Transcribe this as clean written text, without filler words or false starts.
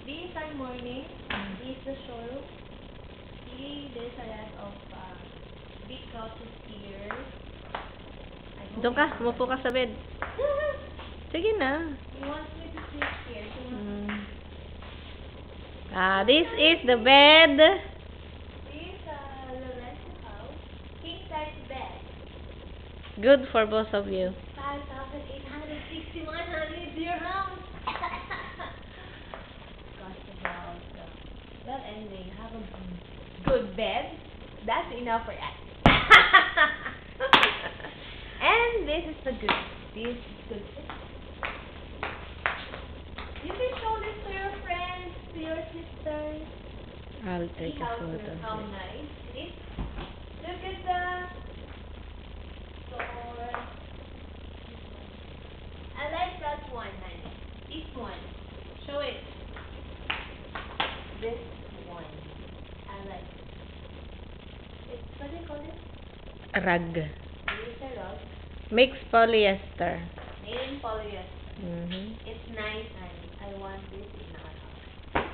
This are morning. This is the showroom. See, there's a lot of big couches here. Doon ka, mupo ka sa bed. Sige na. He wants me to sit here. So This is the bed. this Lorenzo house. King size bed. Good for both of you. 5,861 dirhams. Cost about well, anyway, you have a good bed. That's enough for us. And this is the good. This is good. You can show this to your friends, to your sisters. I'll take See a how photo. how nice it is. Look at the door. I like that one, honey. This one. Show it. This one. I like it. It's, what do you call it? Rug. It's a rug. Mixed polyester. Made in polyester. Mm-hmm. It's nice, honey. I want this in our house.